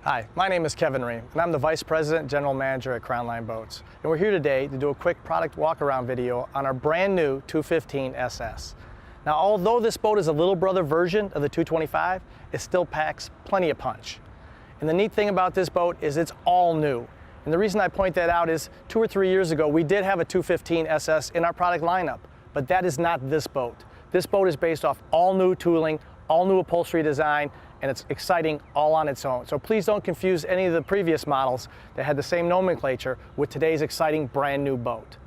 Hi, my name is Kevin Riem, and I'm the Vice President General Manager at Crownline Boats. And we're here today to do a quick product walk-around video on our brand new 215 SS. Now, although this boat is a little brother version of the 225, it still packs plenty of punch. And the neat thing about this boat is it's all new. And the reason I point that out is 2 or 3 years ago, we did have a 215 SS in our product lineup, but that is not this boat. This boat is based off all new tooling, all new upholstery design, and it's exciting all on its own. So please don't confuse any of the previous models that had the same nomenclature with today's exciting brand new boat.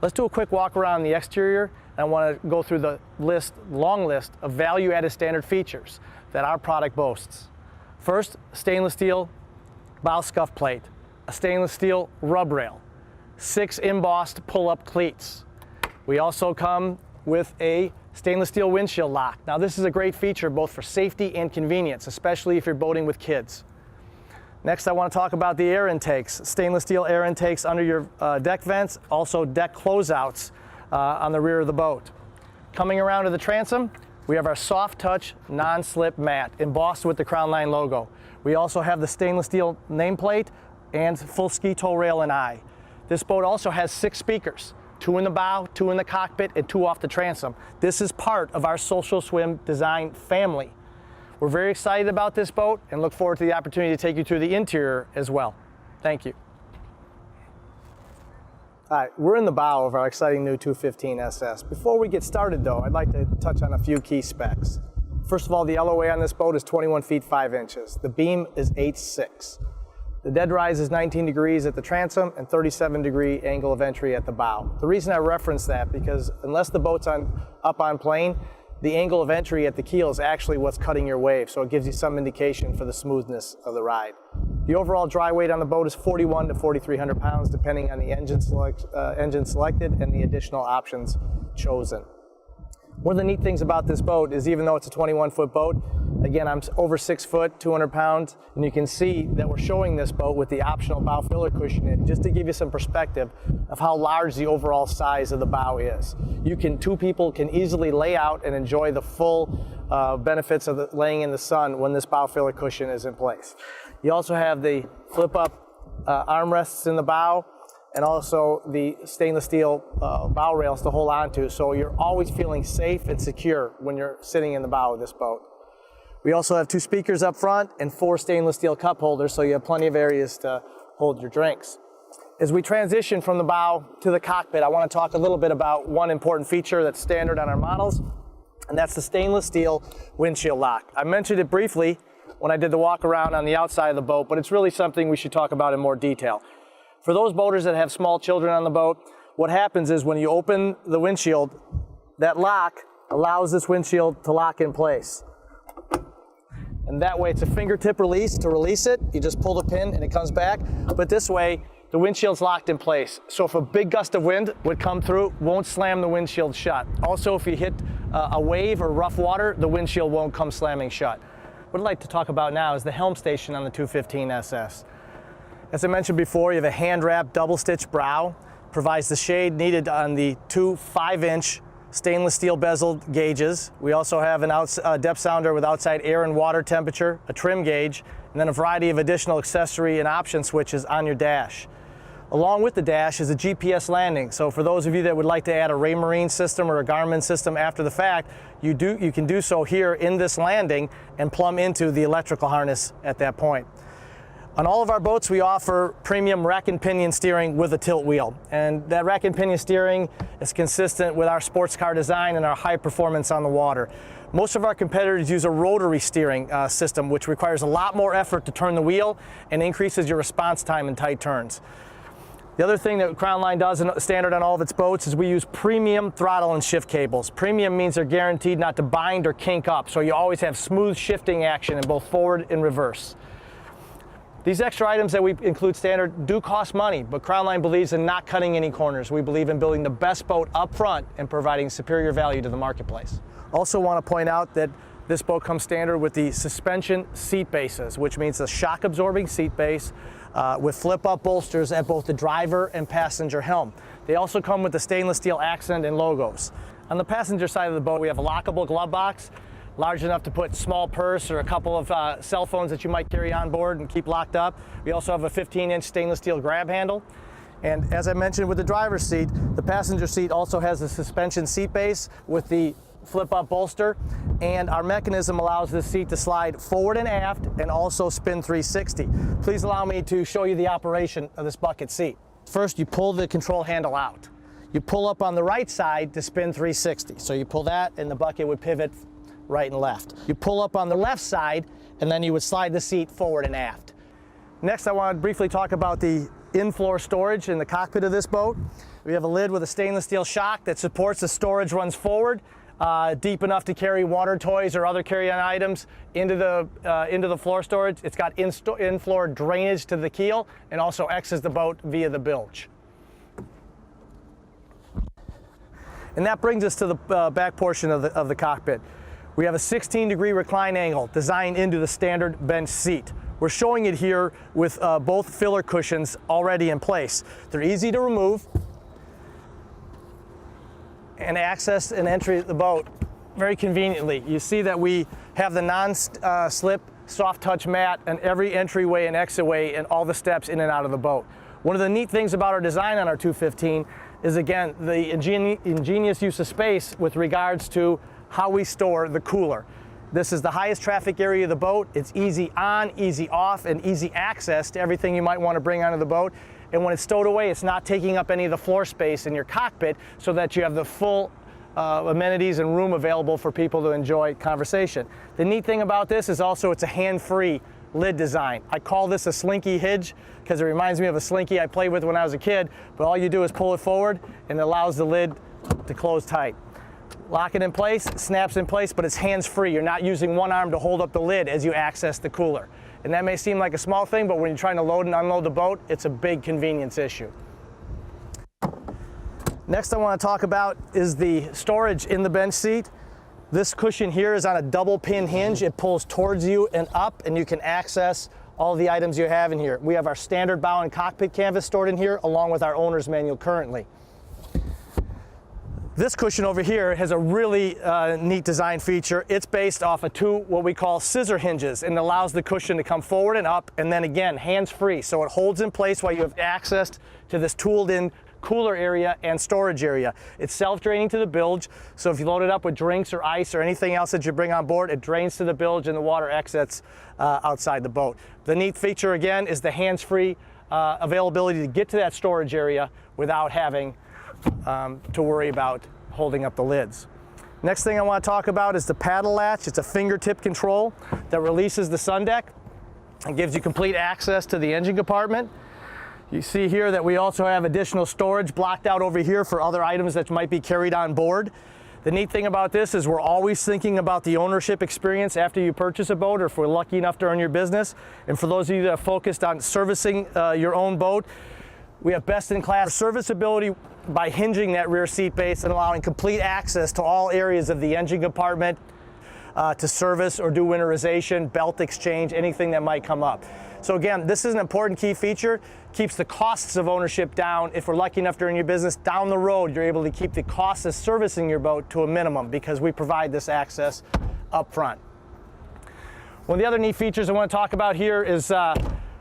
Let's do a quick walk around the exterior, and I want to go through the long list of value-added standard features that our product boasts. First, stainless steel bow scuff plate, a stainless steel rub rail, 6 embossed pull-up cleats. We also come with a stainless steel windshield lock. Now, this is a great feature both for safety and convenience, especially if you're boating with kids. Next, I want to talk about the air intakes. Stainless steel air intakes under your deck vents, also deck closeouts on the rear of the boat. Coming around to the transom, we have our soft touch non-slip mat embossed with the Crownline logo. We also have the stainless steel nameplate and full ski tow rail and eye. This boat also has 6 speakers. 2 in the bow, 2 in the cockpit, and 2 off the transom. This is part of our Social Swim design family. We're very excited about this boat and look forward to the opportunity to take you through the interior as well. Thank you. All right, we're in the bow of our exciting new 215 SS. Before we get started though, I'd like to touch on a few key specs. First of all, the LOA on this boat is 21 feet 5 inches. The beam is 8'6". The dead rise is 19 degrees at the transom and 37-degree angle of entry at the bow. The reason I reference that because unless the boat's up on plane, the angle of entry at the keel is actually what's cutting your wave, so it gives you some indication for the smoothness of the ride. The overall dry weight on the boat is 41 to 4,300 pounds, depending on the engine selected and the additional options chosen. One of the neat things about this boat is even though it's a 21-foot boat, again, I'm over 6 foot, 200 pounds, and you can see that we're showing this boat with the optional bow filler cushion in, just to give you some perspective of how large the overall size of the bow is. 2 people can easily lay out and enjoy the full benefits of laying in the sun when this bow filler cushion is in place. You also have the flip-up armrests in the bow, and also the stainless steel bow rails to hold on to, so you're always feeling safe and secure when you're sitting in the bow of this boat. We also have 2 speakers up front and 4 stainless steel cup holders, so you have plenty of areas to hold your drinks. As we transition from the bow to the cockpit, I want to talk a little bit about one important feature that's standard on our models, and that's the stainless steel windshield lock. I mentioned it briefly when I did the walk around on the outside of the boat, but it's really something we should talk about in more detail. For those boaters that have small children on the boat, what happens is when you open the windshield, that lock allows this windshield to lock in place. And that way it's a fingertip release. To release it, you just pull the pin and it comes back. But this way, the windshield's locked in place. So if a big gust of wind would come through, it won't slam the windshield shut. Also, if you hit a wave or rough water, the windshield won't come slamming shut. What I'd like to talk about now is the helm station on the 215 SS. As I mentioned before, you have a hand-wrapped double-stitch brow, provides the shade needed on the 2 5-inch stainless steel bezeled gauges. We also have a depth sounder with outside air and water temperature, a trim gauge, and then a variety of additional accessory and option switches on your dash. Along with the dash is a GPS landing, so for those of you that would like to add a Raymarine system or a Garmin system after the fact, you can do so here in this landing and plumb into the electrical harness at that point. On all of our boats, we offer premium rack and pinion steering with a tilt wheel. And that rack and pinion steering is consistent with our sports car design and our high performance on the water. Most of our competitors use a rotary steering system, which requires a lot more effort to turn the wheel and increases your response time in tight turns. The other thing that Crownline does standard on all of its boats is we use premium throttle and shift cables. Premium means they're guaranteed not to bind or kink up, so you always have smooth shifting action in both forward and reverse. These extra items that we include standard do cost money, but Crownline believes in not cutting any corners. We believe in building the best boat up front and providing superior value to the marketplace. Also want to point out that this boat comes standard with the suspension seat bases, which means the shock absorbing seat base with flip up bolsters at both the driver and passenger helm. They also come with the stainless steel accent and logos. On the passenger side of the boat, we have a lockable glove box large enough to put small purse or a couple of cell phones that you might carry on board and keep locked up. We also have a 15-inch stainless steel grab handle. And as I mentioned with the driver's seat, the passenger seat also has a suspension seat base with the flip-up bolster, and our mechanism allows this seat to slide forward and aft and also spin 360. Please allow me to show you the operation of this bucket seat. First, you pull the control handle out. You pull up on the right side to spin 360. So you pull that and the bucket would pivot right and left. You pull up on the left side and then you would slide the seat forward and aft. Next, I want to briefly talk about the in-floor storage in the cockpit of this boat. We have a lid with a stainless steel shock that supports the storage runs forward, deep enough to carry water, toys, or other carry-on items into the floor storage. It's got in-floor drainage to the keel and also exits the boat via the bilge. And that brings us to the back portion of the cockpit. We have a 16-degree recline angle designed into the standard bench seat. We're showing it here with both filler cushions already in place. They're easy to remove and access and entry the boat very conveniently. You see that we have the non-slip soft touch mat and every entryway and exitway and all the steps in and out of the boat. One of the neat things about our design on our 215 is, again, the ingenious use of space with regards to how we store the cooler. This is the highest traffic area of the boat. It's easy on, easy off, and easy access to everything you might want to bring onto the boat. And when it's stowed away, it's not taking up any of the floor space in your cockpit, so that you have the full amenities and room available for people to enjoy conversation. The neat thing about this is also it's a hand-free lid design. I call this a slinky hinge because it reminds me of a slinky I played with when I was a kid, but all you do is pull it forward and it allows the lid to close tight. Lock it in place, snaps in place, but it's hands-free. You're not using one arm to hold up the lid as you access the cooler. And that may seem like a small thing, but when you're trying to load and unload the boat, it's a big convenience issue. Next I want to talk about is the storage in the bench seat. This cushion here is on a double pin hinge. It pulls towards you and up, and you can access all the items you have in here. We have our standard bow and cockpit canvas stored in here, along with our owner's manual currently. This cushion over here has a really neat design feature. It's based off of two what we call scissor hinges, and allows the cushion to come forward and up, and then again hands-free, so it holds in place while you have access to this tooled-in cooler area and storage area. It's self-draining to the bilge, so if you load it up with drinks or ice or anything else that you bring on board, it drains to the bilge and the water exits outside the boat. The neat feature again is the hands-free availability to get to that storage area without having to worry about holding up the lids. Next thing I want to talk about is the paddle latch. It's a fingertip control that releases the sun deck and gives you complete access to the engine compartment. You see here that we also have additional storage blocked out over here for other items that might be carried on board. The neat thing about this is we're always thinking about the ownership experience after you purchase a boat, or if we're lucky enough to earn your business. And for those of you that are focused on servicing your own boat, we have best-in-class serviceability by hinging that rear seat base and allowing complete access to all areas of the engine compartment to service or do winterization, belt exchange, anything that might come up. So again, this is an important key feature. Keeps the costs of ownership down. If we're lucky enough to earn your business down the road, you're able to keep the costs of servicing your boat to a minimum because we provide this access up front. One of the other neat features I want to talk about here is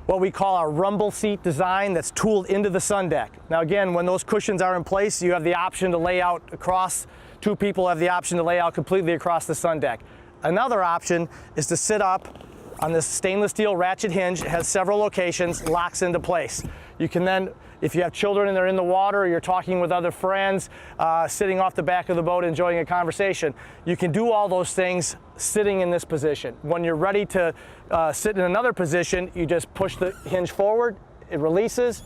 what we call our rumble seat design that's tooled into the sun deck. Now again, when those cushions are in place, you have the option to lay out across. Two people have the option to lay out completely across the sun deck. Another option is to sit up on this stainless steel ratchet hinge. It has several locations, locks into place. You can then, if you have children and they're in the water, or you're talking with other friends, sitting off the back of the boat enjoying a conversation, you can do all those things sitting in this position. When you're ready to sit in another position, you just push the hinge forward, it releases,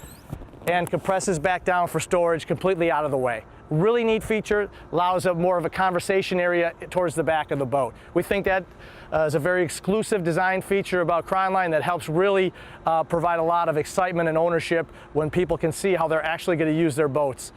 and compresses back down for storage completely out of the way. Really neat feature, allows more of a conversation area towards the back of the boat. We think that is a very exclusive design feature about Crownline that helps really provide a lot of excitement and ownership when people can see how they're actually going to use their boats.